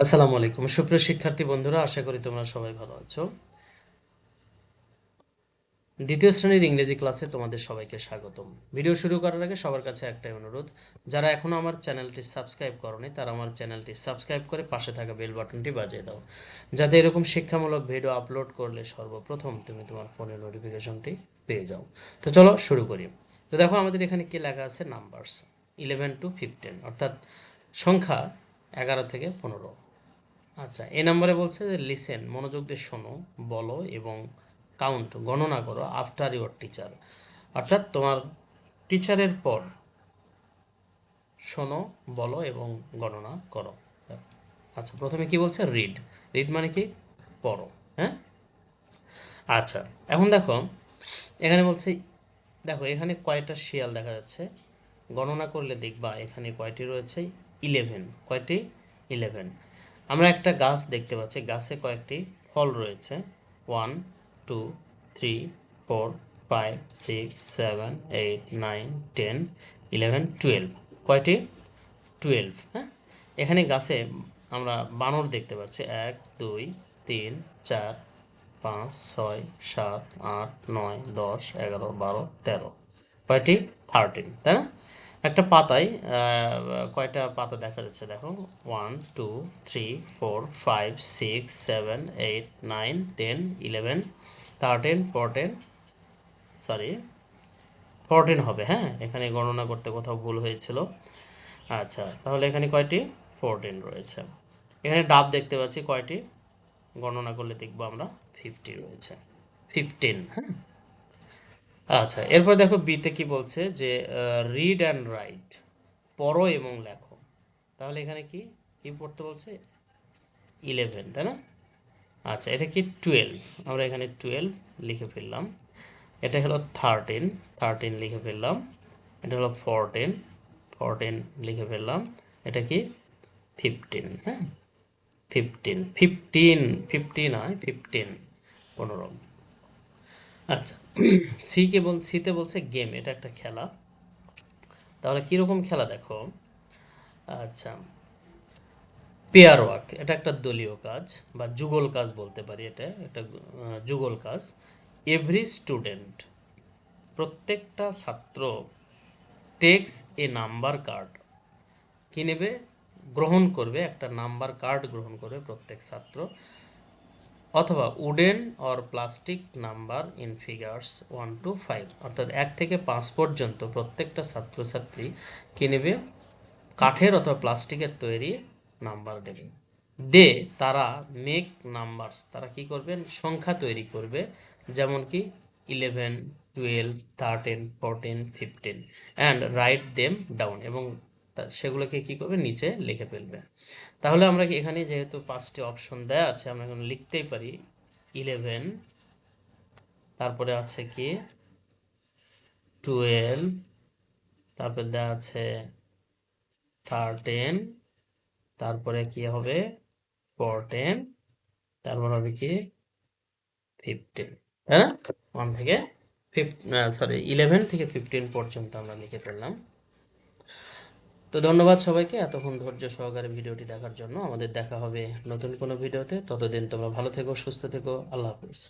আসসালামু আলাইকুম সুপ্রিয় শিক্ষার্থী বন্ধুরা, আশা করি তোমরা সবাই ভালো আছো। দ্বিতীয় শ্রেণীর ইংরেজি ক্লাসে তোমাদের সবাইকে স্বাগতম। ভিডিও শুরু করার আগে সবার কাছে একটাই অনুরোধ, যারা এখনো আমার চ্যানেলটি সাবস্ক্রাইব করোনি তারা আমার চ্যানেলটি সাবস্ক্রাইব করে পাশে থাকা বেল বাটনটি বাজিয়ে দাও, যাতে এরকম শিক্ষামূলক ভিডিও আপলোড করলে সর্বপ্রথম তুমি তোমার ফোনে নোটিফিকেশনটি পেয়ে যাও। তো চলো শুরু করি। তো দেখো আমাদের এখানে কি লেখা আছে, নাম্বারস 11 to 15, অর্থাৎ সংখ্যা 11 থেকে 15। আচ্ছা, এই নাম্বারে বলছে যে লিসেন, মনোযোগ দিয়ে শোনো, বলো এবং কাউন্ট, গণনা করো আফটার ইউর টিচার, অর্থাৎ তোমার টিচারের পর শোনো, বলো এবং গণনা করো। আচ্ছা, প্রথমে কি বলছে, রিড। রিড মানে কি, পড়ো। হ্যাঁ, আচ্ছা, এখন দেখো এখানে বলছে, দেখো এখানে কয়টা শিয়াল দেখা যাচ্ছে, গণনা করলে দেখবা এখানে কয়টি রয়েছে, 11। কয়টি, 11। আমরা একটা গাছ দেখতে পাচ্ছি, গাছে কয়েকটি ফল রয়েছে, 1 2 3 4 5 6 7 8 9 10 11 12। কয়টি, 12। হ্যাঁ, এখানে গাছে আমরা বানর দেখতে পাচ্ছি, 1 2 3 4 5 6 7 8 9 10 11 12 13। কয়টি, 13। তাই না? একটা পাতায় কয়টা পাতা দেখা যাচ্ছে দেখো, 1 2 3 4 5 6 7 8 9 10 11 13 14, সরি 14 হবে। হ্যাঁ, এখানে গণনা করতে কোথাও ভুল হয়েছিল। আচ্ছা, তাহলে এখানে কয়টি, 14 রয়েছে। এখানে ডাব দেখতে পাচ্ছি কয়টি, গণনা করলে দেখবো আমরা 50 রয়েছে, 15। হ্যাঁ, আচ্ছা, এরপর দেখো বিতে কি বলছে যে রিড অ্যান্ড রাইট, পড়ো এবং লেখো। তাহলে এখানে কি কি পড়তে বলছে, 11, তাই না? আচ্ছা, এটা কি 12, আমরা এখানে 12 লিখে ফেললাম। এটা হলো 13, 13 লিখে ফেললাম। এটা হলো 14, 14 লিখে ফেললাম। এটা কি, 15। হ্যাঁ, 15, 15, 50 নয়, 15, 15। আচ্ছা, সিতে বলছে গেম, এটা একটা খেলা। তাহলে কীরকম খেলা দেখো। আচ্ছা, পেয়ার ওয়ার্ক, এটা একটা দলীয় কাজ বা যুগল কাজ বলতে পারি, এটা একটা যুগল কাজ। এভরি স্টুডেন্ট, প্রত্যেকটা ছাত্র, টেক্স এ নাম্বার কার্ড, কি নেবে, গ্রহণ করবে, একটা নাম্বার কার্ড গ্রহণ করবে প্রত্যেক ছাত্র, অথবা wooden or plastic number in figures 1 to 5, অর্থাৎ 1 থেকে 5 পর্যন্ত প্রত্যেকটা ছাত্রছাত্রী কি নেবে, কাঠের অথবা প্লাস্টিকের তৈরি নাম্বার নেবে। দে, তারা, মেক নাম্বারস, তারা কি করবেন, সংখ্যা তৈরি করবে, যেমন কি 11, 12, 13, 14, 15, অ্যান্ড রাইট দেম ডাউন, এবং সেগুলোকে কি করবে, নিচে লিখে ফেলবে। তাহলে আমরা কি এখানে যেহেতু 5টি অপশন দেয়া আছে, আমরা এখানে লিখতেই পারি 11, তারপরে আছে কি 12, তারপরে দেওয়া আছে 13, তারপরে কি হবে 14, তারপর হবে কি 15। হ্যাঁ, 1 থেকে 11 থেকে 15 পর্যন্ত আমরা লিখে ফেললাম। তো ধন্যবাদ সবাইকে এতক্ষণ ধৈর্য সহকারে ভিডিওটি দেখার জন্য। আমাদের দেখা হবে নতুন কোনো ভিডিওতে, ততদিন তোমরা ভালো থেকো, সুস্থ থেকো, আল্লাহ হাফিজ।